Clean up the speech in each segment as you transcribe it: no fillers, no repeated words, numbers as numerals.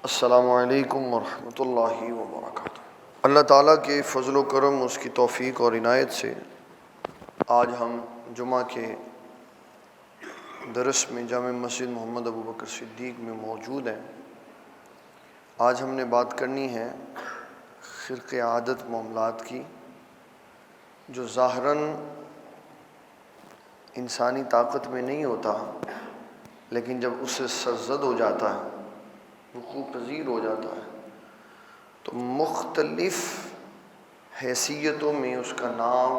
السلام علیکم ورحمۃ اللہ وبرکاتہ۔ اللہ تعالیٰ کے فضل و کرم، اس کی توفیق اور عنایت سے آج ہم جمعہ کے درس میں جامع مسجد محمد ابو بکر صدیق میں موجود ہیں۔ آج ہم نے بات کرنی ہے خرق عادت معاملات کی، جو ظاہراً انسانی طاقت میں نہیں ہوتا، لیکن جب اس سے سرزد ہو جاتا ہے، وقوع پذیر ہو جاتا ہے، تو مختلف حیثیتوں میں اس کا نام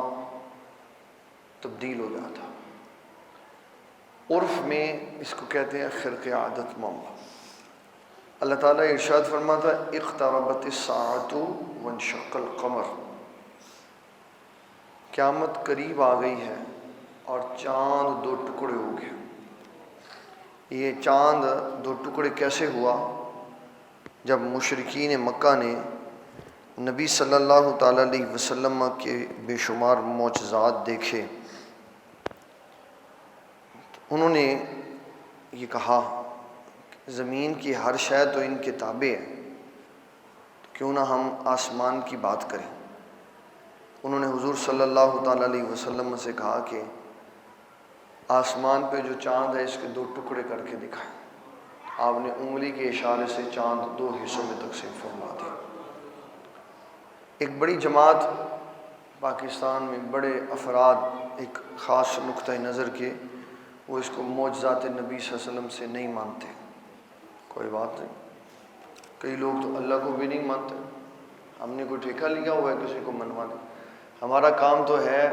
تبدیل ہو جاتا ہے۔ عرف میں اس کو کہتے ہیں خرق عادت معاملہ۔ اللہ تعالیٰ ارشاد فرماتا ہے اقتربت الساعۃ وانشق القمر، قیامت قریب آ گئی ہے اور چاند دو ٹکڑے ہو گئے۔ یہ چاند دو ٹکڑے کیسے ہوا؟ جب مشرکین مکہ نے نبی صلی اللہ تعالیٰ علیہ وسلم کے بے شمار معجزات دیکھے، انہوں نے یہ کہا زمین کی ہر شے تو ان کے تابع ہے، تو کیوں نہ ہم آسمان کی بات کریں۔ انہوں نے حضور صلی اللہ تعالیٰ علیہ وسلم سے کہا کہ آسمان پہ جو چاند ہے اس کے دو ٹکڑے کر کے دکھائیں۔ آپ نے انگلی کے اشارے سے چاند دو حصوں میں تقسیم فرما دیا۔ ایک بڑی جماعت پاکستان میں، بڑے افراد ایک خاص نقطہ نظر کے، وہ اس کو معجزات نبی صلی اللہ علیہ وسلم سے نہیں مانتے۔ کوئی بات نہیں، کئی لوگ تو اللہ کو بھی نہیں مانتے۔ ہم نے کوئی ٹھیکہ لیا ہوا ہے کسی کو منوا دیں؟ ہمارا کام تو ہے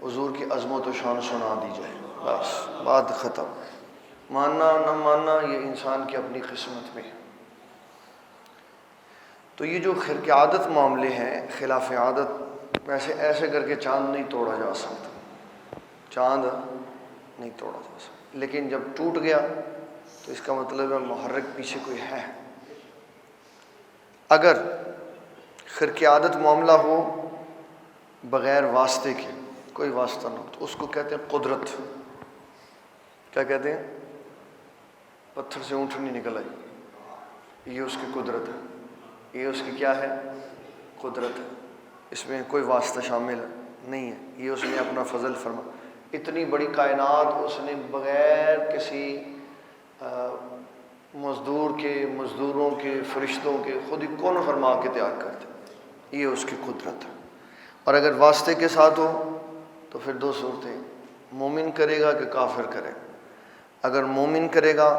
حضور کی عظمت و شان سنا دی جائے، بس بات ختم۔ ماننا نہ ماننا یہ انسان کی اپنی قسمت میں ہے۔ تو یہ جو خرق عادت معاملے ہیں، خلاف عادت، ویسے ایسے کر کے چاند نہیں توڑا جا سکتا، چاند نہیں توڑا جا سکتا، لیکن جب ٹوٹ گیا تو اس کا مطلب ہے محرک پیچھے کوئی ہے۔ اگر خرق عادت معاملہ ہو بغیر واسطے کے، کوئی واسطہ نہ ہو، تو اس کو کہتے ہیں قدرت۔ کیا کہتے ہیں؟ پتھر سے اونٹنی نکل آئی، یہ اس کی قدرت ہے، یہ اس کی کیا ہے؟ قدرت ہے۔ اس میں کوئی واسطہ شامل نہیں ہے، یہ اس نے اپنا فضل فرما۔ اتنی بڑی کائنات اس نے بغیر کسی مزدوروں کے، فرشتوں کے، خود ہی کون فرما کے تیار کرتے، یہ اس کی قدرت ہے۔ اور اگر واسطے کے ساتھ ہو تو پھر دو صورتیں، مومن کرے گا کہ کافر کرے گا۔ اگر مومن کرے گا،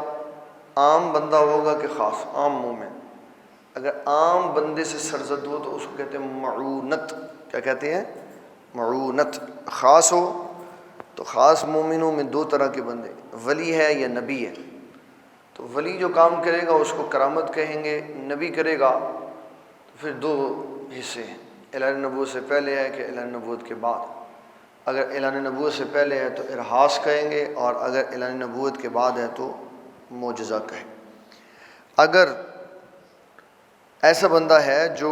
عام بندہ ہوگا کہ خاص؟ عام مومن۔ اگر عام بندے سے سرزد ہو تو اس کو کہتے ہیں معونت۔ کیا کہتے ہیں؟ معونت۔ خاص ہو تو خاص مومنوں میں دو طرح کے بندے، ولی ہے یا نبی ہے۔ تو ولی جو کام کرے گا اس کو کرامت کہیں گے، نبی کرے گا تو پھر دو حصے ہیں، اعلان نبوت سے پہلے ہے کہ اعلان نبوت کے بعد۔ اگر اعلان نبوت سے پہلے ہے تو ارہاس کہیں گے، اور اگر اعلان نبوت کے بعد ہے تو معجزہ کہیں۔ اگر ایسا بندہ ہے جو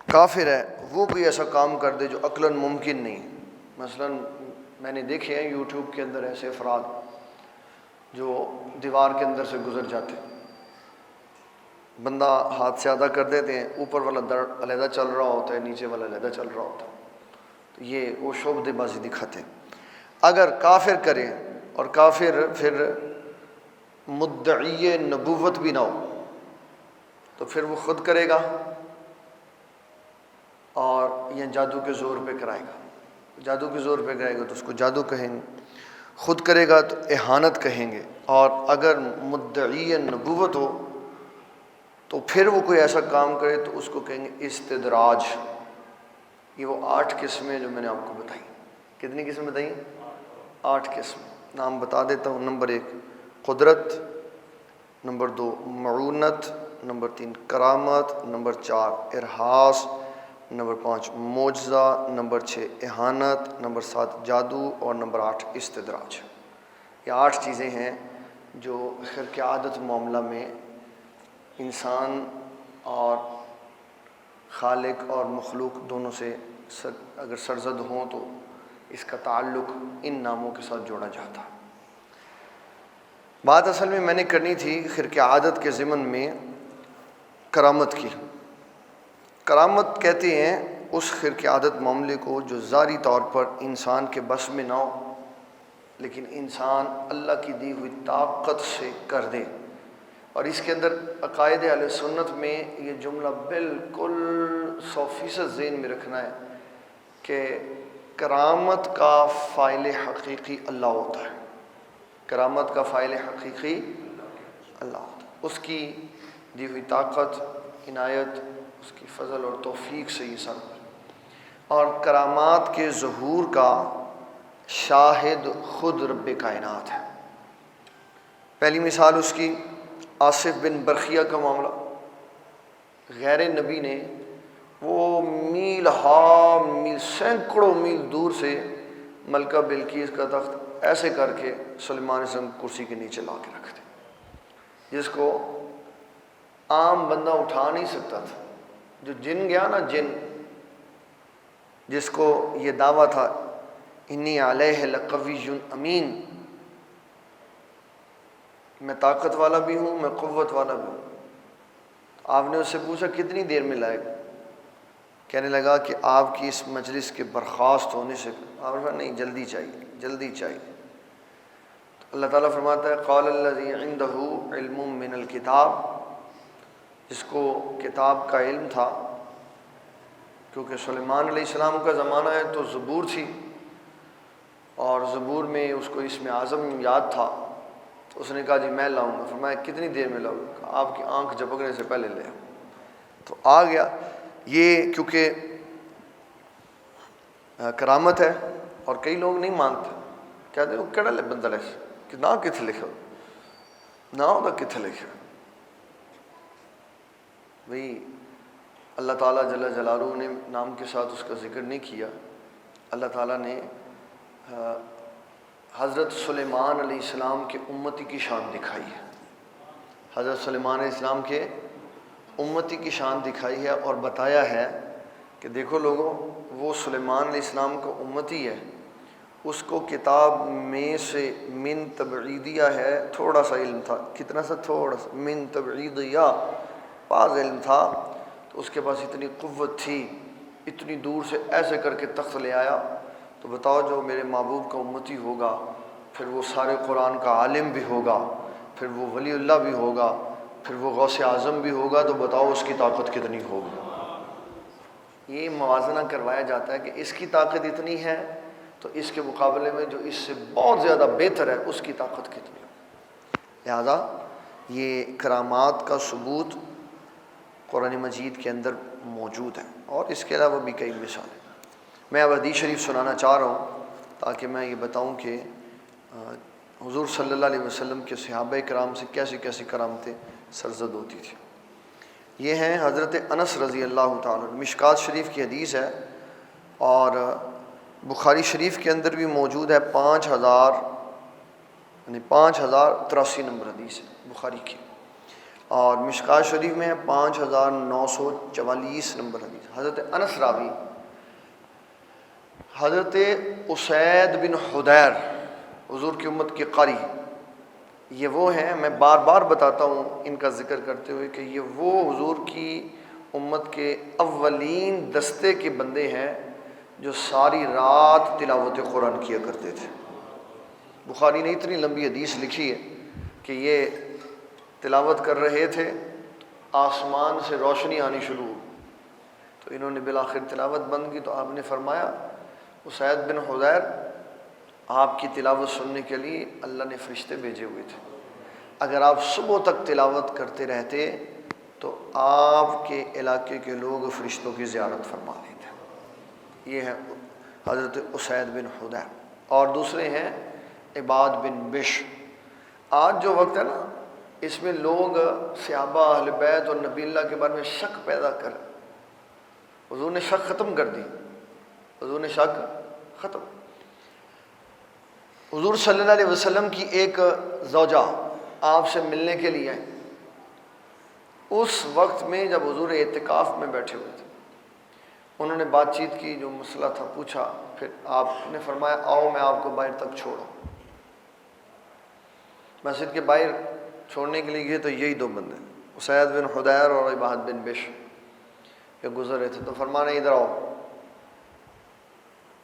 کافر ہے، وہ کوئی ایسا کام کر دے جو عقلاً ممکن نہیں ہے، مثلا میں نے دیکھے ہیں یوٹیوب کے اندر ایسے افراد جو دیوار کے اندر سے گزر جاتے ہیں، بندہ ہاتھ سے آدھا کر دیتے ہیں، اوپر والا در علیحدہ چل رہا ہوتا ہے، نیچے والا علیحدہ چل رہا ہوتا ہے، تو یہ وہ شعبدے بازی دکھاتے ہیں۔ اگر کافر کرے اور کافر پھر مدعی نبوت بھی نہ ہو تو پھر وہ خود کرے گا اور یہ جادو کے زور پہ کرائے گا۔ جادو کے زور پہ کرائے گا تو اس کو جادو کہیں گے، خود کرے گا تو اہانت کہیں گے۔ اور اگر مدعی نبوت ہو تو پھر وہ کوئی ایسا کام کرے تو اس کو کہیں گے استدراج۔ یہ وہ 8 قسمیں جو میں نے آپ کو بتائی۔ کتنی قسمیں بتائیں؟ 8 قسم۔ نام بتا دیتا ہوں۔ نمبر 1 قدرت، نمبر 2 معونت، نمبر 3 کرامت، نمبر 4 ارہاس، نمبر 5 معجزہ، نمبر 6 اہانت، نمبر 7 جادو، اور نمبر 8 استدراج۔ یہ 8 چیزیں ہیں جو خرق عادت معاملہ میں انسان اور خالق اور مخلوق دونوں سے اگر سرزد ہوں تو اس کا تعلق ان ناموں کے ساتھ جوڑا جاتا ہے۔ بات اصل میں نے کرنی تھی خرق عادت کے ضمن میں کرامت کی۔ کرامت کہتے ہیں اس خرق عادت معاملے کو جو ظاہری طور پر انسان کے بس میں نہ ہو، لیکن انسان اللہ کی دی ہوئی طاقت سے کر دے۔ اور اس کے اندر عقائد اہل سنت میں یہ جملہ بالکل 100% ذہن میں رکھنا ہے کہ کرامت کا فاعل حقیقی اللہ ہوتا ہے۔ کرامت کا فاعل حقیقی اللہ ہوتا ہے، اس کی دی ہوئی طاقت، عنایت، اس کی فضل اور توفیق سے یہ سب۔ اور کرامات کے ظہور کا شاہد خود رب کائنات ہے۔ پہلی مثال اس کی آصف بن برخیہ کا معاملہ۔ غیر نبی نے وہ میل ہا میل، سینکڑوں میل دور سے ملکہ بلقیس کا تخت ایسے کر کے سلیمان علیہ السلام کرسی کے نیچے لا کے رکھ دے، جس کو عام بندہ اٹھا نہیں سکتا تھا۔ جو جن گیا نا، جن، جس کو یہ دعویٰ تھا انی علیہ لقوی امین، میں طاقت والا بھی ہوں، میں قوت والا بھی ہوں۔ آپ نے اس سے پوچھا کتنی دیر میں لائے گا؟ کہنے لگا کہ آپ کی اس مجلس کے برخاست ہونے سے۔ آپ نے کہا نہیں، جلدی چاہیے، جلدی چاہیے۔ تو اللہ تعالیٰ فرماتا ہے قال الذی عندہ علم من الکتاب، جس کو کتاب کا علم تھا، کیونکہ سلیمان علیہ السلام کا زمانہ ہے تو زبور تھی، اور زبور میں اس کو اسم اعظم یاد تھا، تو اس نے کہا جی میں لاؤں گا۔ فرمایا کتنی دیر میں لاؤں گا؟ آپ کی آنکھ جھپکنے سے پہلے لے آؤ۔ تو آ گیا۔ یہ کیونکہ کرامت ہے اور کئی لوگ نہیں مانتے، کہتے ہیں وہ کہڑا بندہ لکھ کہ نہ کتنے لکھو، نہ ہوتا کتنے لکھو۔ بھئی اللہ تعالیٰ جل جلالہ نے نام کے ساتھ اس کا ذکر نہیں کیا۔ اللہ تعالیٰ نے حضرت سلیمان علیہ السلام کے امتی کی شان دکھائی ہے، حضرت سلیمان علیہ السلام کے امتی کی شان دکھائی ہے، اور بتایا ہے کہ دیکھو لوگوں، وہ سلیمان علیہ السلام کا امتی ہے، اس کو کتاب میں سے من تبعیدیہ ہے، تھوڑا سا علم تھا۔ کتنا سا؟ تھوڑا سا، من تبعیدیہ، بعض علم تھا، تو اس کے پاس اتنی قوت تھی، اتنی دور سے ایسے کر کے تخت لے آیا۔ تو بتاؤ جو میرے محبوب کا امتی ہوگا، پھر وہ سارے قرآن کا عالم بھی ہوگا، پھر وہ ولی اللہ بھی ہوگا، پھر وہ غوث اعظم بھی ہوگا، تو بتاؤ اس کی طاقت کتنی ہوگی۔ یہ موازنہ کروایا جاتا ہے کہ اس کی طاقت اتنی ہے تو اس کے مقابلے میں جو اس سے بہت زیادہ بہتر ہے اس کی طاقت کتنی ہے۔ لہذا یہ کرامات کا ثبوت قرآن مجید کے اندر موجود ہے، اور اس کے علاوہ بھی کئی مثالیں۔ میں اب حدیث شریف سنانا چاہ رہا ہوں تاکہ میں یہ بتاؤں کہ حضور صلی اللہ علیہ وسلم کے صحابہ کرام سے کیسی کیسی کرامتیں سرزد ہوتی تھیں۔ یہ ہیں حضرت انس رضی اللہ تعالیٰ، مشکات شریف کی حدیث ہے، اور بخاری شریف کے اندر بھی موجود ہے، 5083 نمبر حدیث ہے بخاری کی، اور مشکات شریف میں ہے 5944 نمبر حدیث۔ حضرت انس راوی حضرت اسید بن حدیر، حضور کی امت کے قاری، یہ وہ ہیں، میں بار بار بتاتا ہوں ان کا ذکر کرتے ہوئے کہ یہ وہ حضور کی امت کے اولین دستے کے بندے ہیں جو ساری رات تلاوت قرآن کیا کرتے تھے۔ بخاری نے اتنی لمبی حدیث لکھی ہے کہ یہ تلاوت کر رہے تھے، آسمان سے روشنی آنی شروع ہو، تو انہوں نے بالآخر تلاوت بند کی، تو آپ نے فرمایا اسید بن حدیر، آپ کی تلاوت سننے کے لیے اللہ نے فرشتے بھیجے ہوئے تھے، اگر آپ صبح تک تلاوت کرتے رہتے تو آپ کے علاقے کے لوگ فرشتوں کی زیارت فرما لیتے۔ یہ ہے حضرت اسید بن حدیر۔ اور دوسرے ہیں عباد بن بشر۔ آج جو وقت ہے نا، اس میں لوگ صحابہ، اہل بیت اور نبی اللہ کے بارے میں شک پیدا کریں۔ حضور نے شک ختم کر دی، حضور نے شک ختم۔ حضور صلی اللہ علیہ وسلم کی ایک زوجہ آپ سے ملنے کے لیے آئی، اس وقت میں جب حضور اعتکاف میں بیٹھے ہوئے تھے، انہوں نے بات چیت کی، جو مسئلہ تھا پوچھا، پھر آپ نے فرمایا آؤ میں آپ کو باہر تک چھوڑوں۔ مسجد کے باہر چھوڑنے کے لیے گئے تو یہی دو بندے اسید بن حدیر اور عباد بن بشر یہ گزر رہے تھے، تو فرمایا ادھر آؤ.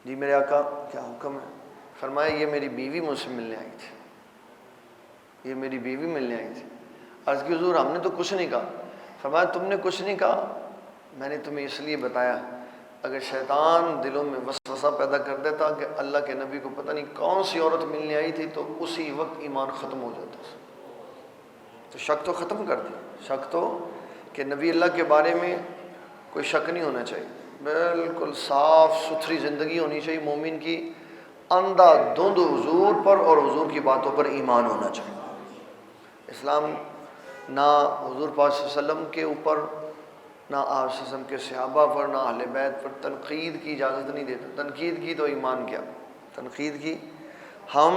جی میرے آقا کیا حکم ہے؟ فرمایا یہ میری بیوی مجھ سے ملنے آئی تھی، یہ میری بیوی ملنے آئی تھی. عرض کی حضور ہم نے تو کچھ نہیں کہا. فرمایا تم نے کچھ نہیں کہا، میں نے تمہیں اس لیے بتایا اگر شیطان دلوں میں وسوسہ پیدا کر دیتا کہ اللہ کے نبی کو پتہ نہیں کون سی عورت ملنے آئی تھی تو اسی وقت ایمان ختم ہو جاتا. تو شک تو ختم کر دیا، شک تو کہ نبی اللہ کے بارے میں کوئی شک نہیں ہونا چاہیے، بالکل صاف ستھری زندگی ہونی چاہیے مومن کی، اندھا دھند حضور پر اور حضور کی باتوں پر ایمان ہونا چاہیے. اسلام نہ حضور پاک صلی اللہ علیہ وسلم کے اوپر، نہ آپ صلی اللہ علیہ وسلم کے صحابہ پر، نہ اہل بیت پر تنقید کی اجازت نہیں دیتا. تنقید کی تو ایمان کیا، تنقید کی. ہم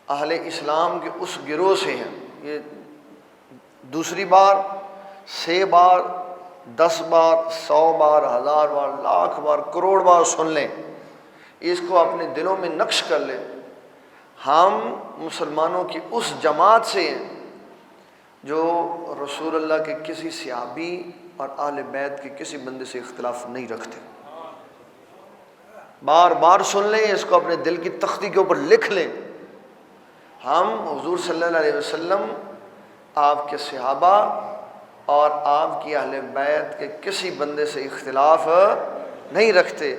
اہل اسلام کے اس گروہ سے ہیں. یہ دوسری بار 6 بار 10 بار 100 بار 1000 بار لاکھ بار کروڑ بار سن لیں، اس کو اپنے دلوں میں نقش کر لیں. ہم مسلمانوں کی اس جماعت سے ہیں جو رسول اللہ کے کسی صحابی اور اہل بیت کے کسی بندے سے اختلاف نہیں رکھتے. بار بار سن لیں، اس کو اپنے دل کی تختی کے اوپر لکھ لیں. ہم حضور صلی اللہ علیہ وسلم، آپ کے صحابہ اور آپ کی اہل بیت کے کسی بندے سے اختلاف نہیں رکھتے.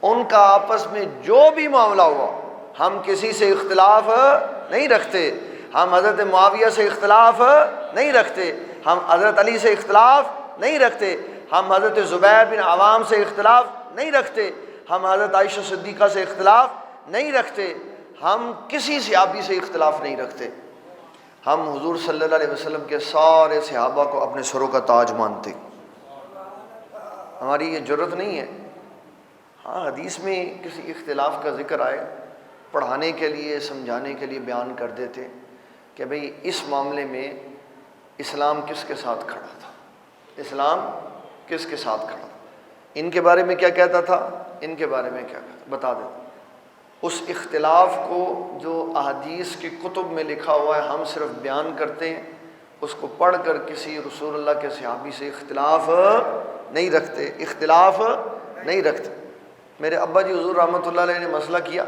ان کا آپس میں جو بھی معاملہ ہوا ہم کسی سے اختلاف نہیں رکھتے. ہم حضرت معاویہ سے اختلاف نہیں رکھتے، ہم حضرت علی سے اختلاف نہیں رکھتے، ہم حضرت زبیر بن عوام سے اختلاف نہیں رکھتے، ہم حضرت عائشہ صدیقہ سے اختلاف نہیں رکھتے، ہم کسی صحابی سے اختلاف نہیں رکھتے. ہم حضور صلی اللہ علیہ وسلم کے سارے صحابہ کو اپنے سروں کا تاج مانتے. ہماری یہ جرت نہیں ہے. ہاں حدیث میں کسی اختلاف کا ذکر آئے پڑھانے کے لیے، سمجھانے کے لیے بیان کر دیتے کہ بھئی اس معاملے میں اسلام کس کے ساتھ کھڑا تھا، اسلام کس کے ساتھ کھڑا تھا، ان کے بارے میں کیا کہتا تھا، ان کے بارے میں کیا کہتا، بتا دیتا. اس اختلاف کو جو احادیث کی کتب میں لکھا ہوا ہے ہم صرف بیان کرتے ہیں، اس کو پڑھ کر کسی رسول اللہ کے صحابی سے اختلاف نہیں رکھتے، اختلاف نہیں رکھتے. میرے ابا جی حضور رحمۃ اللہ علیہ نے مسئلہ کیا،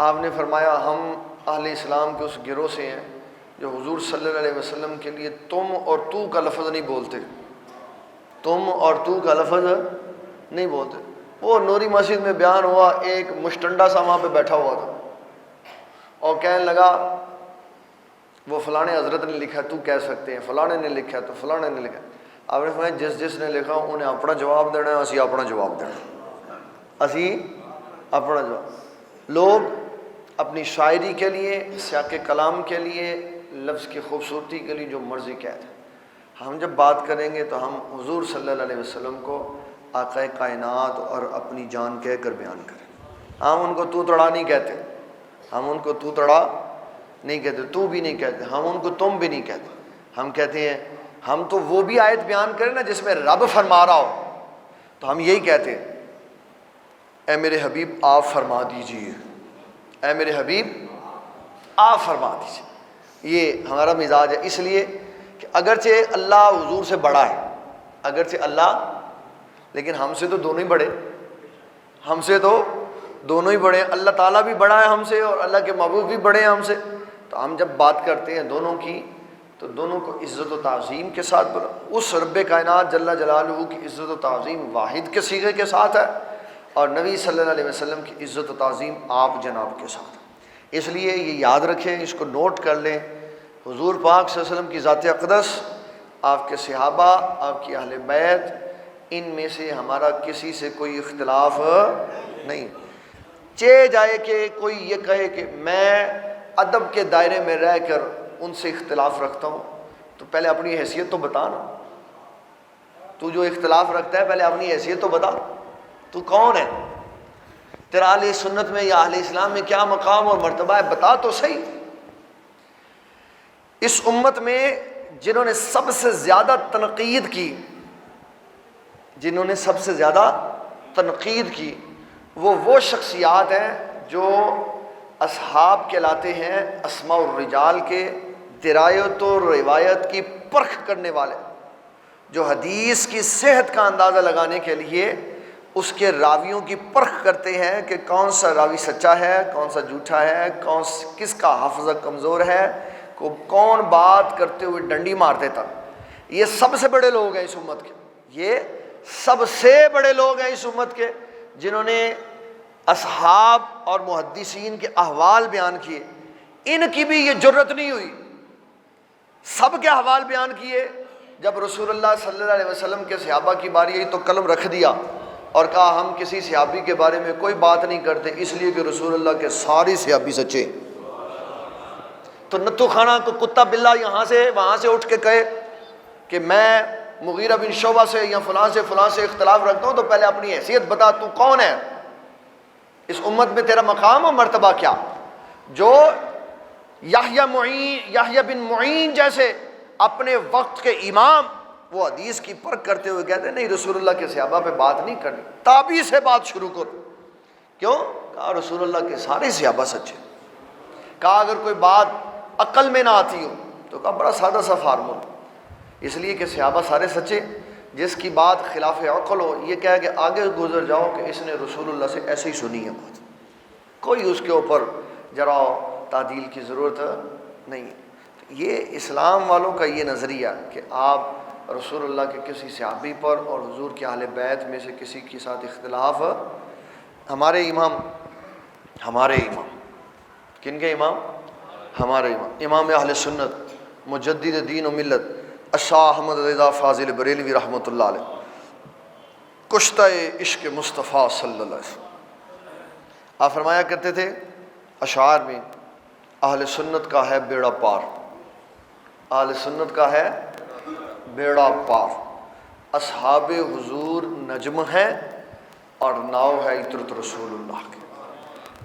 آپ نے فرمایا ہم اہل اسلام کے اس گروہ سے ہیں جو حضور صلی اللہ علیہ وسلم کے لیے تم اور تو کا لفظ نہیں بولتے، تم اور تو کا لفظ نہیں بولتے. وہ نوری مسجد میں بیان ہوا، ایک مشٹنڈا سا وہاں پہ بیٹھا ہوا تھا اور کہنے لگا وہ فلانے حضرت نے لکھا تو کہہ سکتے ہیں، فلانے نے لکھا تو فلانے نے لکھا. آپ نے فرمایا جس جس نے لکھا انہیں اپنا جواب دینا ہے، اسی اپنا جواب دینا، اسی اپنا جواب. لوگ اپنی شاعری کے لیے، سیاق کلام کے لیے، لفظ کی خوبصورتی کے لیے جو مرضی کہتے ہیں. ہم جب بات کریں گے تو ہم حضور صلی اللہ علیہ وسلم کو آقا کائنات اور اپنی جان کہہ کر بیان کریں. ہم ان کو تو تڑا نہیں کہتے، ہم ان کو تو تڑا نہیں کہتے، تو بھی نہیں کہتے، ہم ان کو تم بھی نہیں کہتے. ہم کہتے ہیں ہم تو وہ بھی آیت بیان کریں نا جس میں رب فرما رہا ہو تو ہم یہی کہتے ہیں اے میرے حبیب آپ فرما دیجئے، اے میرے حبیب آپ فرما دیجئے. یہ ہمارا مزاج ہے، اس لیے کہ اگرچہ اللہ حضور سے بڑا ہے، اگرچہ اللہ، لیکن ہم سے تو دونوں ہی بڑے، ہم سے تو دونوں ہی بڑے ہیں. اللہ تعالیٰ بھی بڑا ہے ہم سے اور اللہ کے محبوب بھی بڑے ہیں ہم سے. تو ہم جب بات کرتے ہیں دونوں کی تو دونوں کو عزت و تعظیم کے ساتھ بولا. اس رب کائنات جل جلالہ کی عزت و تعظیم واحد کے صیغے کے ساتھ ہے اور نبی صلی اللہ علیہ وسلم کی عزت و تعظیم آپ جناب کے ساتھ. اس لیے یہ یاد رکھیں، اس کو نوٹ کر لیں. حضور پاک صلی اللہ علیہ وسلم کی ذات اقدس، آپ کے صحابہ، آپ کی اہل بیت، ان میں سے ہمارا کسی سے کوئی اختلاف نہیں. چہ جائے کہ کوئی یہ کہے کہ میں ادب کے دائرے میں رہ کر ان سے اختلاف رکھتا ہوں، تو پہلے اپنی حیثیت تو بتا نا. تو جو اختلاف رکھتا ہے پہلے اپنی حیثیت تو بتا، تو کون ہے، تیرا اہل سنت میں یا اہل اسلام میں کیا مقام اور مرتبہ ہے، بتا تو صحیح. اس امت میں جنہوں نے سب سے زیادہ تنقید کی، جنہوں نے سب سے زیادہ تنقید کی، وہ شخصیات ہیں جو اصحاب کہلاتے ہیں اسماء الرجال کے درایت و روایت کی پرکھ کرنے والے، جو حدیث کی صحت کا اندازہ لگانے کے لیے اس کے راویوں کی پرکھ کرتے ہیں کہ کون سا راوی سچا ہے، کون سا جھوٹا ہے، کس کا حافظہ کمزور ہے، کون بات کرتے ہوئے ڈنڈی مار دیتا۔ یہ سب سے بڑے لوگ ہیں اس امت کے، یہ سب سے بڑے لوگ ہیں اس امت کے جنہوں نے اصحاب اور محدثین کے احوال بیان کیے۔ ان کی بھی یہ جرت نہیں ہوئی، سب کے احوال بیان کیے۔ جب رسول اللہ صلی اللہ علیہ وسلم کے صحابہ کی باری آئی تو قلم رکھ دیا اور کہا ہم کسی صحابی کے بارے میں کوئی بات نہیں کرتے، اس لیے کہ رسول اللہ کے سارے صحابی سچے۔ تو نتو خانہ کو کتا بلا یہاں سے وہاں سے اٹھ کے کہے کہ میں مغیرہ بن شعبہ سے یا فلاں سے اختلاف رکھتا ہوں، تو پہلے اپنی حیثیت بتا، تو کون ہے اس امت میں، تیرا مقام و مرتبہ کیا؟ جو یحییٰ بن معین جیسے اپنے وقت کے امام، وہ حدیث کی پرکھ کرتے ہوئے کہتے ہیں نہیں رسول اللہ کے صحابہ پہ بات نہیں کرنی، تابعی سے بات شروع کرو۔ کیوں؟ کہا رسول اللہ کے سارے صحابہ سچے۔ کہا اگر کوئی بات عقل میں نہ آتی ہو تو کہا بڑا سادہ سا فارمولہ، اس لیے کہ صحابہ سارے سچے، جس کی بات خلاف عقل ہو یہ کہہ کہ آگے گزر جاؤ کہ اس نے رسول اللہ سے ایسے ہی سنی ہے بات، کوئی اس کے اوپر جرا تعدیل کی ضرورت نہیں۔ یہ اسلام والوں کا یہ نظریہ کہ آپ رسول اللہ کے کسی صحابی پر اور حضور کے اہل بیت میں سے کسی کے ساتھ اختلاف، ہمارے امام کن کے امام؟ ہمارے امام اہل سنت مجدد دین و ملت شاہ احمد رضا فاضل بریلوی رحمۃ اللہ علیہ، کشتہ عشق مصطفیٰ صلی اللہ علیہ وسلم، آپ فرمایا کرتے تھے اشعار میں اہل سنت کا ہے بیڑا پار، اہل سنت کا ہے بیڑا پار، اصحاب حضور نجم ہے اور ناؤ ہے عطرت رسول اللہ کے،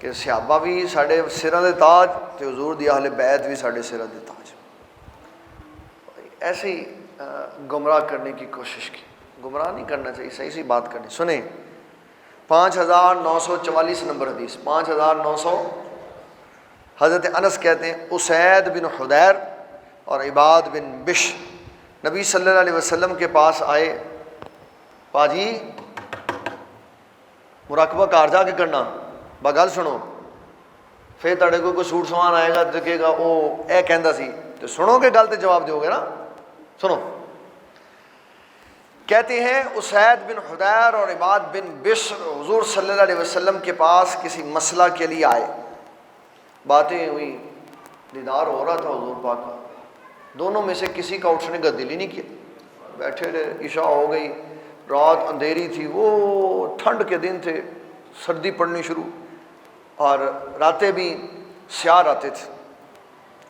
کہ صحابہ بھی ساڑھے سراں دے تاج تے حضور دی اہل بیت بھی ساڑھے سراں دے تاج۔ ایسے ہی گمراہ کرنے کی کوشش کی، گمراہ نہیں کرنا چاہیے، صحیح سی بات کرنی۔ سنیں 5944 نمبر حدیث، 5900، حضرت انس کہتے ہیں اسید بن حدیر اور عباد بن بش نبی صلی اللہ علیہ وسلم کے پاس آئے، پاجی مراقبہ کار جا کے کرنا، بگل سنو، پھر تڑے کوئی سوٹ سوان آئے گا تو کہے گا او اے کہندا سی، تو سنو گے گل تے جواب دیو گے نا، سنو۔ کہتے ہیں اسید بن حدیر اور عباد بن بشر حضور صلی اللہ علیہ وسلم کے پاس کسی مسئلہ کے لیے آئے، باتیں ہوئی، دیدار ہو رہا تھا حضور پاک کا، دونوں میں سے کسی کا اٹھنے کا دل ہی نہیں کیا، بیٹھے رہے، عشاء ہو گئی، رات اندھیری تھی، وہ ٹھنڈ کے دن تھے، سردی پڑنی شروع، اور راتیں بھی سیاہ آتے تھے،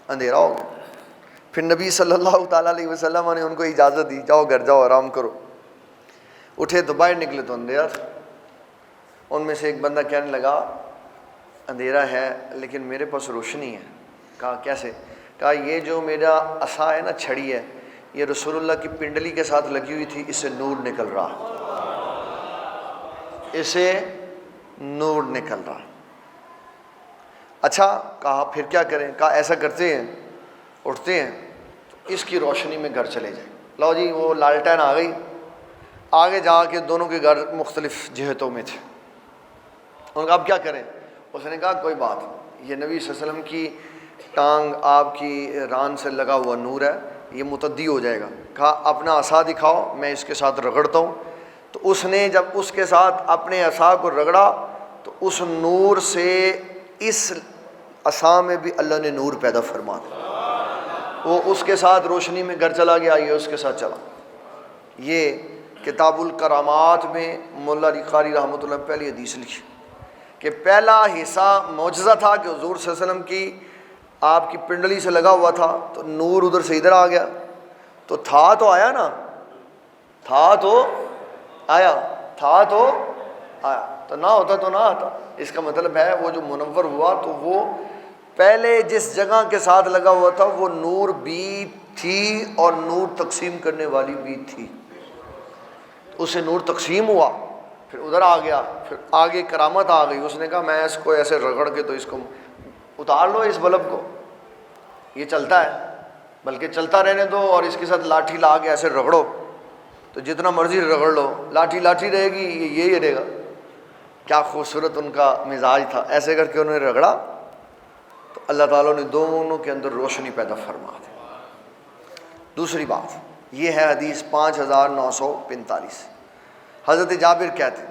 اندھیرا ہو گیا۔ پھر نبی صلی اللہ تعالیٰ علیہ وسلم نے ان کو اجازت دی، جاؤ گھر جاؤ آرام کرو۔ اٹھے تو باہر نکلے تو اندھیرا تھا۔ ان میں سے ایک بندہ کہنے لگا اندھیرا ہے لیکن میرے پاس روشنی ہے۔ کہا کیسے؟ کہا یہ جو میرا عصا ہے نا، چھڑی ہے، یہ رسول اللہ کی پنڈلی کے ساتھ لگی ہوئی تھی، اس سے نور نکل رہا، اسے نور نکل رہا۔ اچھا، کہا پھر کیا کریں؟ کہا ایسا کرتے ہیں، اٹھتے ہیں تو اس کی روشنی میں گھر چلے جائیں۔ لو جی، وہ لالٹین آ گئی، آگے جا کے دونوں کے گھر مختلف جہتوں میں تھے۔ ان کا اب کیا کریں؟ اس نے کہا کوئی بات، یہ نبی صلی اللہ علیہ وسلم کی ٹانگ آپ کی ران سے لگا ہوا نور ہے، یہ متعدی ہو جائے گا۔ کہا اپنا عصا دکھاؤ، میں اس کے ساتھ رگڑتا ہوں۔ تو اس نے جب اس کے ساتھ اپنے عصا کو رگڑا تو اس نور سے اس عصا میں بھی اللہ نے نور پیدا فرما دیا، وہ اس کے ساتھ روشنی میں گھر چلا گیا، یہ اس کے ساتھ چلا۔ یہ کتاب الکرامات میں مولا علی قاری رحمۃ اللہ پہلی حدیث لکھی کہ پہلا حصہ معجزہ تھا کہ حضور صلی اللہ علیہ وسلم کی آپ کی پنڈلی سے لگا ہوا تھا تو نور ادھر سے ادھر آ گیا، تو تھا تو آیا نا، تھا تو آیا، تھا تو آیا، تو نہ ہوتا تو نہ آتا۔ اس کا مطلب ہے وہ جو منور ہوا تو وہ پہلے جس جگہ کے ساتھ لگا ہوا تھا وہ نور بھی تھی اور نور تقسیم کرنے والی بھی تھی، اسے نور تقسیم ہوا، پھر ادھر آ گیا، پھر آگے کرامت آ گئی۔ اس نے کہا میں اس کو ایسے رگڑ کے تو اس کو اتار لو اس بلب کو، یہ چلتا ہے، بلکہ چلتا رہنے دو اور اس کے ساتھ لاٹھی لا کے ایسے رگڑو تو جتنا مرضی رگڑ لو، لاٹھی لاٹھی رہے گی، یہی رہے گا۔ کیا خوبصورت ان کا مزاج تھا، ایسے کر کے انہوں نے رگڑا تو اللہ تعالیٰ نے دونوں کے اندر روشنی پیدا فرما دی۔ دوسری بات یہ ہے حدیث 5945، حضرت جابر کہتے ہیں،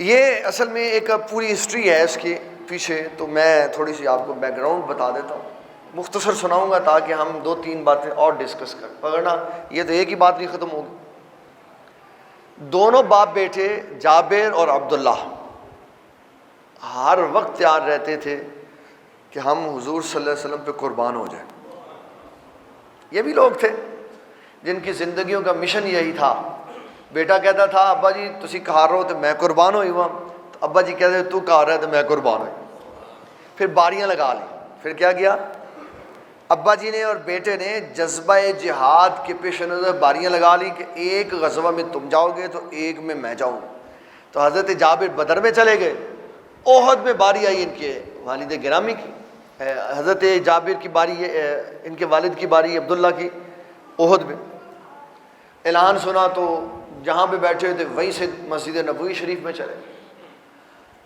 یہ اصل میں ایک پوری ہسٹری ہے اس کے پیچھے، تو میں تھوڑی سی آپ کو بیک گراؤنڈ بتا دیتا ہوں، مختصر سناؤں گا تاکہ ہم 2-3 باتیں اور ڈسکس کریں، ورنہ یہ تو ایک ہی بات نہیں ختم ہوگی۔ دونوں باپ بیٹے جابر اور عبداللہ ہر وقت تیار رہتے تھے کہ ہم حضور صلی اللہ علیہ وسلم پہ قربان ہو جائیں۔ یہ بھی لوگ تھے جن کی زندگیوں کا مشن یہی تھا۔ بیٹا کہتا تھا ابا جی تسی کہا رہو تو میں قربان ہوئی ہوا، تو ابا جی کہتے تو کہا رہا ہے تو میں قربان ہوئی۔ پھر باریاں لگا لی، پھر کیا کیا، ابا جی نے اور بیٹے نے جذبہ جہاد کے پیش نظر باریاں لگا لی کہ ایک غزوہ میں تم جاؤ گے تو ایک میں جاؤں گا۔ تو حضرت جابر بدر میں چلے گئے، احد میں باری آئی ان کے والد گرامی کی، حضرت جابر کی باری، ان کے والد کی باری عبداللہ کی احد میں۔ اعلان سنا تو جہاں پہ بیٹھے ہوئے تھے وہیں سے مسجد نبوی شریف میں چلے۔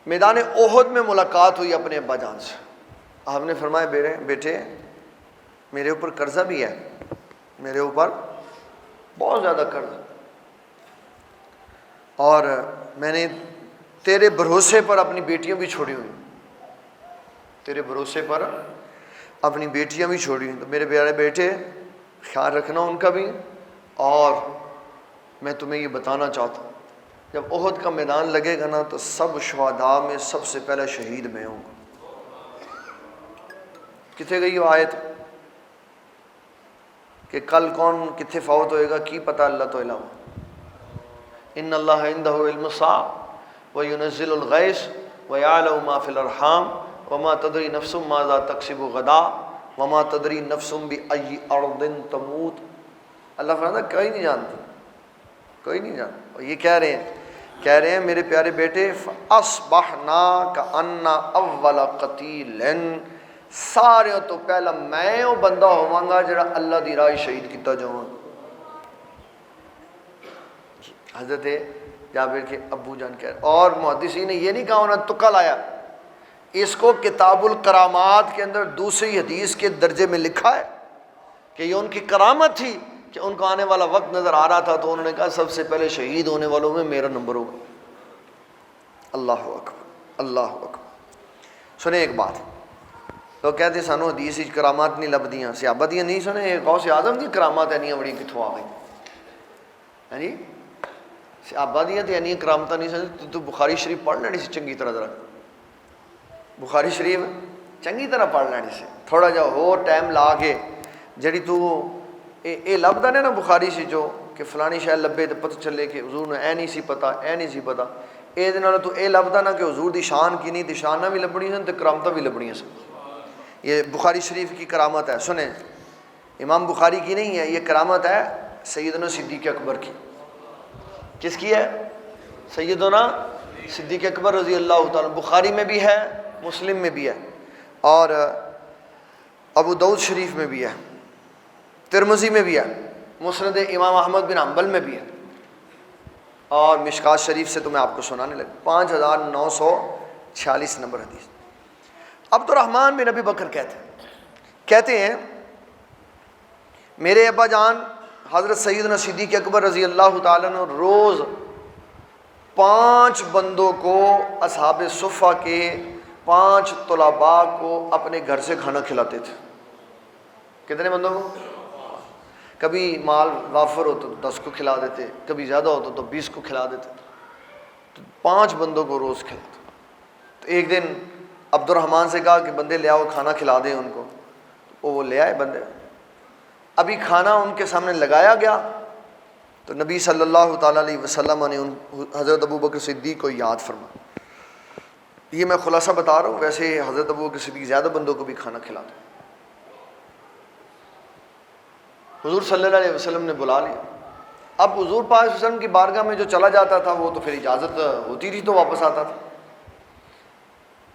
میدان احد میں ملاقات ہوئی اپنے ابا جان سے، آپ نے فرمایا بیٹے میرے اوپر قرضہ بھی ہے، میرے اوپر بہت زیادہ قرض، اور میں نے تیرے بھروسے پر اپنی بیٹیاں بھی چھوڑی ہوئی، تیرے بھروسے پر اپنی بیٹیاں بھی چھوڑی ہوئی، تو میرے پیارے بیٹے خیال رکھنا ان کا بھی۔ اور میں تمہیں یہ بتانا چاہتا ہوں جب احد کا میدان لگے گا نا تو سب شہداء میں سب سے پہلے شہید میں ہوں گا۔ کتنے گئی وہ آیت کہ کل کون کتنے فوت ہوئے گا کی پتہ، اللہ تو علاوہ۔ ان اللہ عندہ علم الساعۃ وینزل الغیث ویعلم ما فی الارحام وما تدری نفس ماذا تکسب غدا وما تدری نفس بأی ارض تموت۔ اللہ فرماتا ہے کوئی نہیں جانتا، کوئی نہیں جانتا۔ اور یہ کہہ رہے ہیں میرے پیارے بیٹے فَأَصْبَحْنَا كَأَنَّ أَوَّلَ قَتِيلٍ، سارے تو پہلا میں وہ بندہ ہوواں جڑا اللہ دی راہ شہید کیتا جاواں۔ حضرت جابر کے ابو جان کہہ رہے، اور محدثین نے یہ نہیں کہا انہوں نے تکا لایا، اس کو کتاب الکرامات کے اندر دوسری حدیث کے درجے میں لکھا ہے کہ یہ ان کی کرامت تھی کہ ان کو آنے والا وقت نظر آ رہا تھا تو انہوں نے کہا سب سے پہلے شہید ہونے والوں میں میرا نمبر ہوگا۔ اللہ اکبر، اللہ اکبر۔ سنیں ایک بات، تو کہتے ہیں سانو حدیث کی کرامات نہیں لبدیاں، صحابہ دیاں نہیں سنے، غوث اعظم دی کرامات اینیاں بڑی کتھوں آ گئی، ہے جی صحابہ دیاں تے اینیاں کرامتاں نہیں سنے۔ تو بخاری شریف پڑھ لینی سی چنگی طرح، ذرا بخاری شریف چنگی طرح پڑھ لینی سی، تھوڑا جا ہور ٹائم لا کے جڑی تو اے لبدا نے نا بخاری سی جو کہ فلانی شے لبے تے پتہ چلے کہ حضور نے اے نہیں سی پتہ، اے نہیں سی پتہ، اے دے نال تو اے لبدا نا کہ حضور دی شان کی نہیں تے شاناں بھی لبنی سن تے کرامتاں بھی لبنیاں سن۔ یہ بخاری شریف کی کرامت ہے۔ سنیں امام بخاری کی نہیں ہے، یہ کرامت ہے سیدنا صدیق اکبر کی۔ کس کی ہے؟ سیدنا صدیق اکبر رضی اللہ تعالیٰ، بخاری میں بھی ہے، مسلم میں بھی ہے، اور ابو داؤد شریف میں بھی ہے، ترمذی میں بھی ہے، مسند امام احمد بن حنبل میں بھی ہے، اور مشکات شریف سے تو میں آپ کو سنانے لگا۔ 5946 نمبر حدیث۔ عبد الرحمن بن ابی بکر کہتے ہیں میرے ابا جان حضرت سیدنا صدیق اکبر رضی اللہ تعالیٰ عنہ روز 5 بندوں کو اصحاب صفہ کے 5 طلباء کو اپنے گھر سے کھانا کھلاتے تھے۔ کتنے بندوں کو؟ کبھی مال وافر ہو تو 10 کو کھلا دیتے، کبھی زیادہ ہوتا تو 20 کو کھلا دیتے، تو 5 بندوں کو روز کھلاتے۔ تو ایک دن عبد الرحمن سے کہا کہ بندے لے آؤ کھانا کھلا دیں ان کو، وہ لے آئے بندے۔ ابھی کھانا ان کے سامنے لگایا گیا تو نبی صلی اللہ تعالیٰ علیہ وسلم نے حضرت ابو بکر صدیق کو یاد فرمایا۔ یہ میں خلاصہ بتا رہا ہوں، ویسے حضرت ابو بکر صدیق زیادہ بندوں کو بھی کھانا کھلاتے۔ حضور صلی اللہ علیہ وسلم نے بلا لیا۔ اب حضور پاک صلی اللہ علیہ وسلم کی بارگاہ میں جو چلا جاتا تھا وہ تو پھر اجازت ہوتی تھی تو واپس آتا تھا۔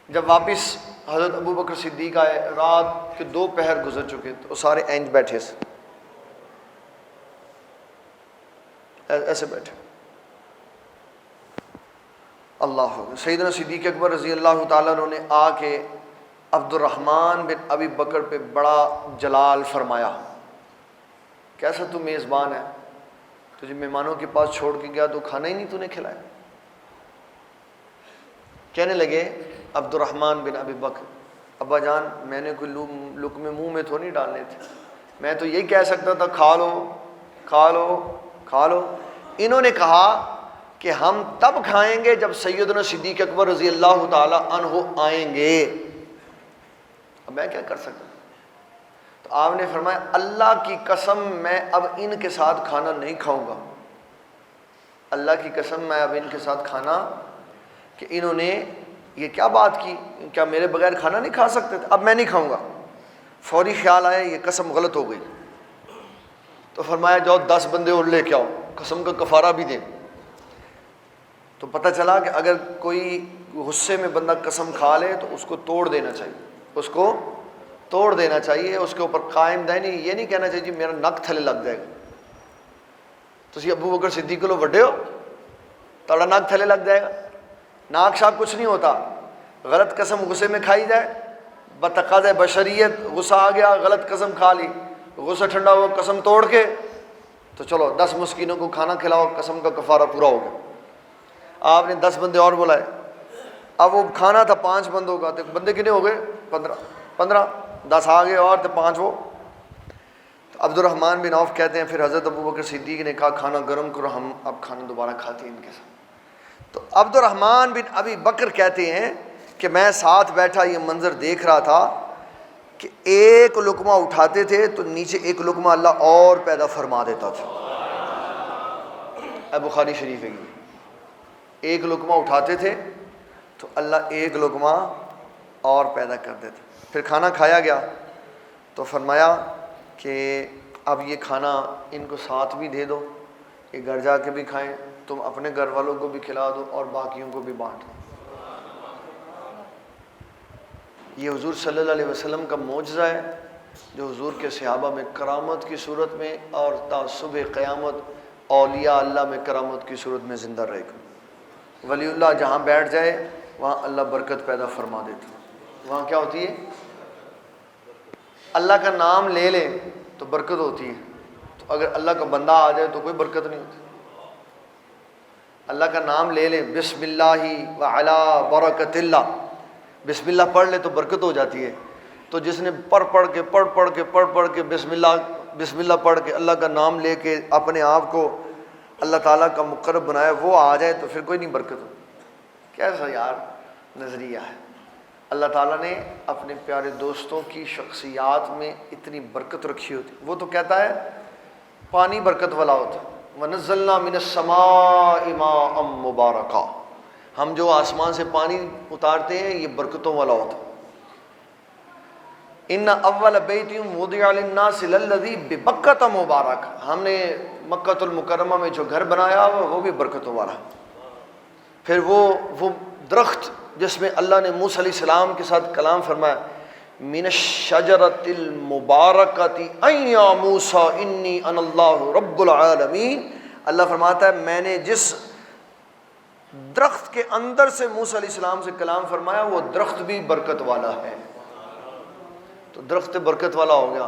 جب واپس حضرت ابو بکر صدیق آئے، رات کے 2 پہر گزر چکے، تو سارے اینج بیٹھے سے ایسے بیٹھے. اللہ سیدنا صدیق اکبر رضی اللہ تعالیٰ عنہ نے آ کے عبد الرحمن بن ابی بکر پہ بڑا جلال فرمایا. کیسا تو میزبان ہے، تجھے مہمانوں کے پاس چھوڑ کے گیا تو کھانا ہی نہیں تو نے کھلایا. کہنے لگے عبد الرحمن بن ابی بکر، ابا جان میں نے کوئی لقمے منہ میں تو نہیں ڈالنے تھے، میں تو یہی کہہ سکتا تھا کھا لو کھا لو کھا لو. انہوں نے کہا کہ ہم تب کھائیں گے جب سیدنا صدیق اکبر رضی اللہ تعالی عنہ آئیں گے. اب میں کیا کر سکتا. تو آپ نے فرمایا اللہ کی قسم میں اب ان کے ساتھ کھانا نہیں کھاؤں گا. اللہ کی قسم میں اب ان کے ساتھ کھانا، کہ انہوں نے یہ کیا بات کی، کیا میرے بغیر کھانا نہیں کھا سکتے تھے، اب میں نہیں کھاؤں گا. فوری خیال آیا یہ قسم غلط ہو گئی. تو فرمایا جاؤ 10 بندے اور لے کے آؤ، قسم کا کفارہ بھی دیں. تو پتہ چلا کہ اگر کوئی غصے میں بندہ قسم کھا لے تو اس کو توڑ دینا چاہیے، اس کو توڑ دینا چاہیے، اس کے اوپر قائم دائنی یہ نہیں کہنا چاہیے جی میرا نک تھلے لگ جائے گا. تسی ابو بکر صدیق لو وڈے ہو، تھوڑا نک تھلے لگ جائے گا. ناک شاک کچھ نہیں ہوتا. غلط قسم غصے میں کھائی جائے، بتقاضۂ بشریت غصہ آ گیا، غلط قسم کھا لی، غصہ ٹھنڈا ہوا قسم توڑ کے، تو چلو 10 مسکینوں کو کھانا کھلاؤ، قسم کا کفارہ پورا ہو گیا. آپ نے 10 بندے اور بلائے. اب وہ کھانا تھا 5 بندوں کا، تو بندے کتنے ہو گئے؟ 15. 10 آ گئے اور تو 5 وہ. تو عبد الرحمن بن عوف کہتے ہیں پھر حضرت ابو بکر صدیق نے کہا کھانا گرم کرو، ہم اب کھانا دوبارہ کھاتے ہیں ان کے ساتھ. تو عبد الرحمن بن ابی بکر کہتے ہیں کہ میں ساتھ بیٹھا یہ منظر دیکھ رہا تھا کہ ایک لقمہ اٹھاتے تھے تو نیچے ایک لقمہ اللہ اور پیدا فرما دیتا تھا. بخاری شریف ہے. ایک لقمہ اٹھاتے تھے تو اللہ ایک لقمہ اور پیدا کر دیتے. پھر کھانا کھایا گیا تو فرمایا کہ اب یہ کھانا ان کو ساتھ بھی دے دو، یہ گھر جا کے بھی کھائیں، تم اپنے گھر والوں کو بھی کھلا دو اور باقیوں کو بھی بانٹ دو. یہ حضور صلی اللہ علیہ وسلم کا معجزہ ہے جو حضور کے صحابہ میں کرامت کی صورت میں اور تا صبح قیامت اولیاء اللہ میں کرامت کی صورت میں زندہ رہے گا. ولی اللہ جہاں بیٹھ جائے وہاں اللہ برکت پیدا فرما دیتا. وہاں کیا ہوتی ہے؟ اللہ کا نام لے لے تو برکت ہوتی ہے. تو اگر اللہ کا بندہ آ جائے تو کوئی برکت نہیں ہوتی. اللہ کا نام لے لے، بسم اللہ وعلی برکت اللہ، بسم اللہ پڑھ لے تو برکت ہو جاتی ہے. تو جس نے پڑھ کے بسم اللہ پڑھ کے اللہ کا نام لے کے اپنے آپ کو اللہ تعالیٰ کا مقرب بنایا، وہ آ جائے تو پھر کوئی نہیں برکت ہو. کیسا یار نظریہ ہے. اللہ تعالیٰ نے اپنے پیارے دوستوں کی شخصیات میں اتنی برکت رکھی ہوتی. وہ تو کہتا ہے پانی برکت والا ہوتا ہے، وَنَزَّلْنَا مِنَ السَّمَاءِ مَاءً مُبَارَكًا، ہم جو آسمان سے پانی اتارتے ہیں یہ برکتوں والا ہوتا ہے. ان اول بیت وضع للناس للذی ببکۃ مبارک، ہم نے مکۃ المکرمہ میں جو گھر بنایا وہ بھی برکتوں والا. پھر وہ درخت جس میں اللہ نے موسیٰ علیہ السلام کے ساتھ کلام فرمایا، من الشجرۃ المبارکۃ ان یا موسیٰ انی انا اللہ رب العالمین. اللہ فرماتا ہے میں نے جس درخت کے اندر سے موسیٰ علیہ السلام سے کلام فرمایا وہ درخت بھی برکت والا ہے. تو درخت برکت والا ہو گیا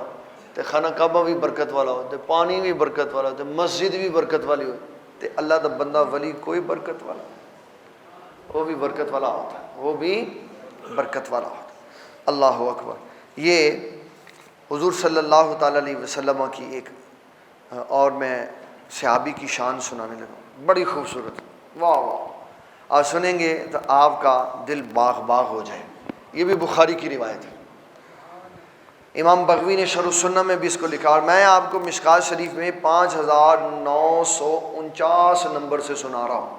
تو خانہ کعبہ بھی برکت والا ہوتا ہے، پانی بھی برکت والا ہوتا ہے، مسجد بھی برکت والی ہوتی ہے. اللہ دا بندہ ولی کوئی برکت والا، وہ بھی برکت والا ہوتا ہے، وہ بھی برکت والا ہوتا ہے. اللہ اکبر. یہ حضور صلی اللہ تعالیٰ علیہ وسلم کی ایک اور میں صحابی کی شان سنانے لگا، بڑی خوبصورت. واہ واہ، آپ سنیں گے تو آپ کا دل باغ باغ ہو جائے. یہ بھی بخاری کی روایت ہے. امام بغوی نے شرح السنہ میں بھی اس کو لکھا، اور میں آپ کو مشکات شریف میں 5949 نمبر سے سنا رہا ہوں.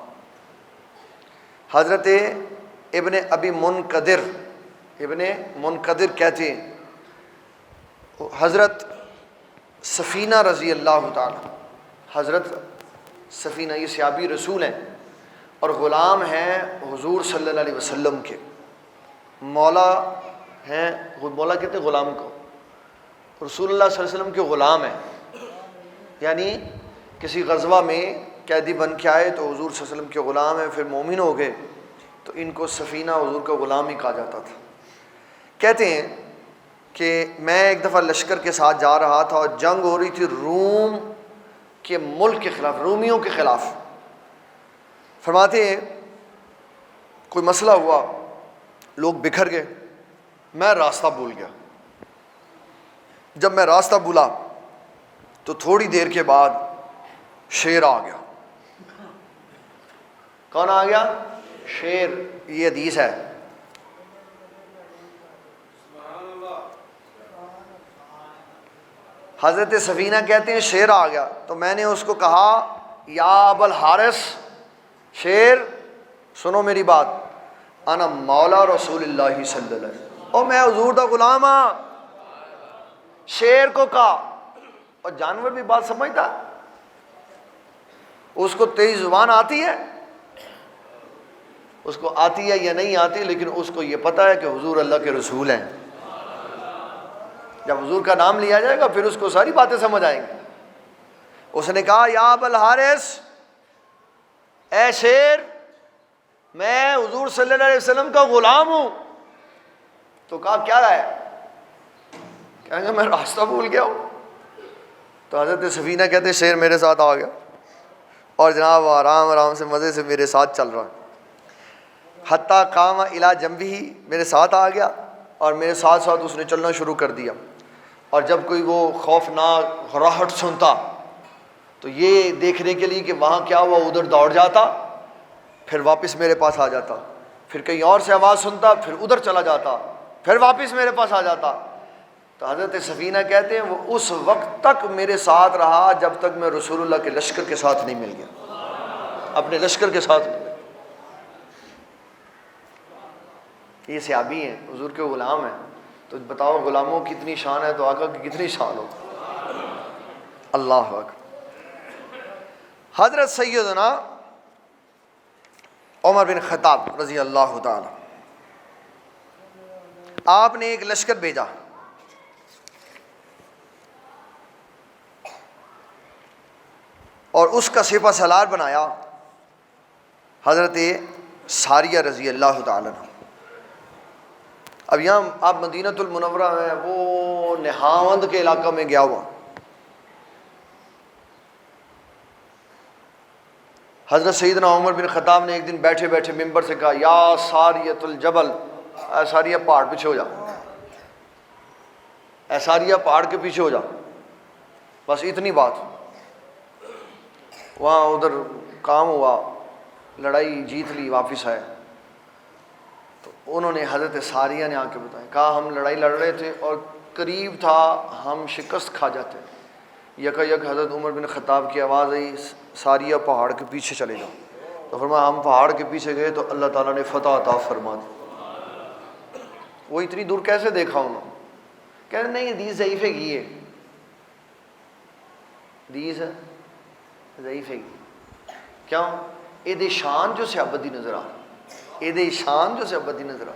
حضرت ابن ابی منقدر کہتے ہیں حضرت سفینہ رضی اللہ تعالی، حضرت سفینہ یہ صحابی رسول ہیں اور غلام ہیں حضور صلی اللہ علیہ وسلم کے. مولا ہیں، مولا کہتے ہیں غلام کو، رسول اللہ صلی اللہ علیہ وسلم کے غلام ہیں، یعنی کسی غزوہ میں قیدی بن کے آئے تو حضور صلی اللہ علیہ وسلم کے غلام ہیں، پھر مومن ہو گئے تو ان کو سفینہ حضور کا غلام ہی کہا جاتا تھا۔ کہتے ہیں کہ میں ایک دفعہ لشکر کے ساتھ جا رہا تھا اور جنگ ہو رہی تھی روم کے ملک کے خلاف، رومیوں کے خلاف۔ فرماتے ہیں کوئی مسئلہ ہوا، لوگ بکھر گئے، میں راستہ بھول گیا۔ جب میں راستہ بھولا تو تھوڑی دیر کے بعد شیر آ گیا۔ کون آ گیا؟ شیر۔ یہ حدیث ہے۔ حضرت سفینہ کہتے ہیں شیر آ گیا تو میں نے اس کو کہا یا ابا الحارث، شیر سنو میری بات، انا مولا رسول اللہ صلی اللہ علیہ وسلم، اور میں حضور دا غلام ہاں۔ شیر کو کہا، اور جانور بھی بات سمجھتا، اس کو تیز زبان آتی ہے، اس کو آتی ہے یا نہیں آتی، لیکن اس کو یہ پتہ ہے کہ حضور اللہ کے رسول ہیں۔ جب حضور کا نام لیا جائے گا پھر اس کو ساری باتیں سمجھ آئیں گی۔ اس نے کہا یا ابا الحارث، اے شیر میں حضور صلی اللہ علیہ وسلم کا غلام ہوں۔ تو کہا کیا ہے؟ کہیں گے میں راستہ بھول گیا ہوں۔ تو حضرت سفینہ کہتے ہیں شیر میرے ساتھ آ گیا اور جناب آرام آرام سے مزے سے میرے ساتھ چل رہا ہے، حتیٰ قام الی جنبہ، میرے ساتھ آ گیا اور میرے ساتھ ساتھ اس نے چلنا شروع کر دیا، اور جب کوئی وہ خوفناک راہٹ سنتا تو یہ دیکھنے کے لیے کہ وہاں کیا ہوا ادھر دوڑ جاتا، پھر واپس میرے پاس آ جاتا، پھر کہیں اور سے آواز سنتا پھر ادھر چلا جاتا، پھر واپس میرے پاس آ جاتا۔ تو حضرت سفینہ کہتے ہیں وہ اس وقت تک میرے ساتھ رہا جب تک میں رسول اللہ کے لشکر کے ساتھ نہیں مل گیا، اپنے لشکر کے ساتھ مل گیا۔ یہ صحابی ہیں، حضور کے غلام ہیں، تو بتاؤ غلاموں کی کتنی شان ہے تو آقا کی کتنی شان ہو۔ اللہ اکبر۔ حضرت سیدنا عمر بن خطاب رضی اللہ تعالی، آپ نے ایک لشکر بھیجا، اور اس کا سپہ سالار بنایا حضرت ساریہ رضی اللہ تعالی عنہ۔ اب یہاں آپ مدینۃ المنورہ میں وہ نہاوند کے علاقہ میں گیا ہوا، حضرت سیدنا عمر بن خطاب نے ایک دن بیٹھے بیٹھے ممبر سے کہا یا ساریۃ الجبل، اے ساریہ پہاڑ پیچھے ہو جا، اے ساریہ پہاڑ کے پیچھے ہو جا، بس اتنی بات۔ وہاں ادھر کام ہوا، لڑائی جیت لی، واپس آئے تو انہوں نے حضرت ساریہ نے آ کے بتایا، کہا ہم لڑائی لڑ رہے تھے اور قریب تھا ہم شکست کھا جاتے، یکا یک حضرت عمر بن خطاب کی آواز آئی ساریہ پہاڑ کے پیچھے چلے جاؤ، تو فرمایا ہم پہاڑ کے پیچھے گئے تو اللہ تعالیٰ نے فتح عطا فرما دی۔ وہ اتنی دور کیسے دیکھا انہوں نے؟ کہہ رہے نہیں حدیث ضعیف ہے کی ہے، حدیث ہے ضعیف ہے کی، کیوں؟ یہ شان جو صحابت دی نظر آ، یہ شان جو صحابت دی نظر آ۔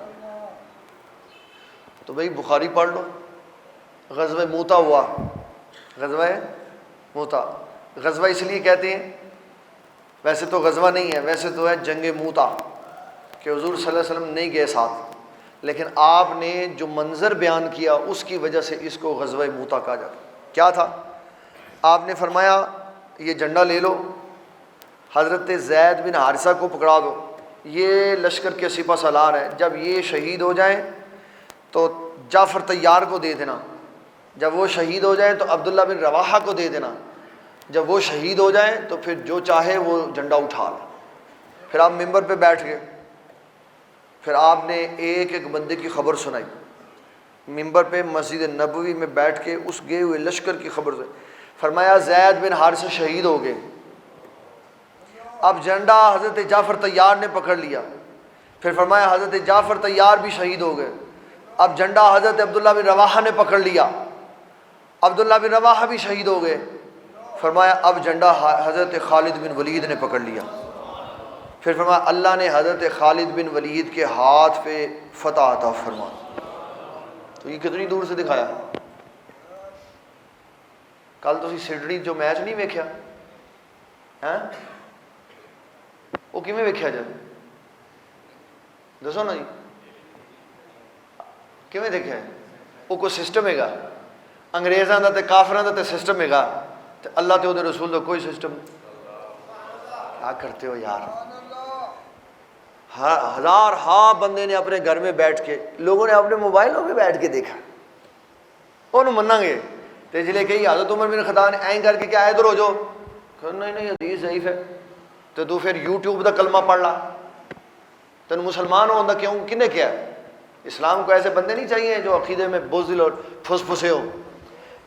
تو بھائی بخاری پڑھ لو، غزوہ موتا ہوا، غزوہ موتا، غزوہ اس لیے کہتے ہیں، ویسے تو غزوہ نہیں ہے، ویسے تو ہے جنگ موتا، کہ حضور صلی اللہ علیہ وسلم نہیں گئے ساتھ، لیکن آپ نے جو منظر بیان کیا اس کی وجہ سے اس کو غزوہ موتا کہا جاتا۔ کیا تھا؟ آپ نے فرمایا یہ جھنڈا لے لو، حضرت زید بن حارثہ کو پکڑا دو، یہ لشکر کے سپہ سالار ہیں، جب یہ شہید ہو جائیں تو جعفر طیار کو دے دینا، جب وہ شہید ہو جائیں تو عبداللہ بن رواحہ کو دے دینا، جب وہ شہید ہو جائیں تو پھر جو چاہے وہ جھنڈا اٹھا لے۔ پھر آپ ممبر پہ بیٹھ گئے، پھر آپ نے ایک ایک بندے کی خبر سنائی، ممبر پہ مسجد نبوی میں بیٹھ کے اس گئے ہوئے لشکر کی خبر سنائی۔ فرمایا زید بن حارثہ شہید ہو گئے، اب جھنڈا حضرت جعفر طیار نے پکڑ لیا، پھر فرمایا حضرت جعفر طیار بھی شہید ہو گئے، اب جھنڈا حضرت عبداللہ بن رواحہ نے پکڑ لیا، عبداللہ بن رواحہ بھی شہید ہو گئے، فرمایا اب جھنڈا حضرت خالد بن ولید نے پکڑ لیا، پھر فرمایا اللہ نے حضرت خالد بن ولید کے ہاتھ پہ فتح عطا فرما. تو یہ کتنی دور سے دکھایا. کل تسی سڈنی جو میچ نہیں ویکھیا ہیں وہ کیویں ویکھیا جائے دسو نا جی, کیویں دیکھا ہے؟ وہ کوئی سسٹم ہے گا انگریزاں دا تے کافراں دا تے سسٹم ہے گا تے اللہ تے او دے رسول دا کوئی سسٹم نہیں. کیا کرتے ہو یار. ہزار ہاں بندے نے اپنے گھر میں بیٹھ کے, لوگوں نے اپنے موبائلوں پہ بیٹھ کے دیکھا, انہوں مننا گے تے جلے کہی حضرت عمر بن خطاب نے این کر کے کیا ادھر ہو جو, نہیں نہیں حدیث ضعیف ہے. تو پھر یوٹیوب دا کلمہ پڑھ لا, تین مسلمان ہوتا کیوں کنے کیا ہے؟ اسلام کو ایسے بندے نہیں چاہیے جو عقیدے میں بزدل اور پھس پھسے ہو.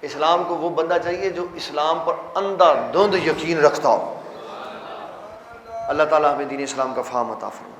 اسلام کو وہ بندہ چاہیے جو اسلام پر اندھا دھند یقین رکھتا ہو. اللہ تعالیٰ ہمیں دین اسلام کا فہم عطا فرمائے.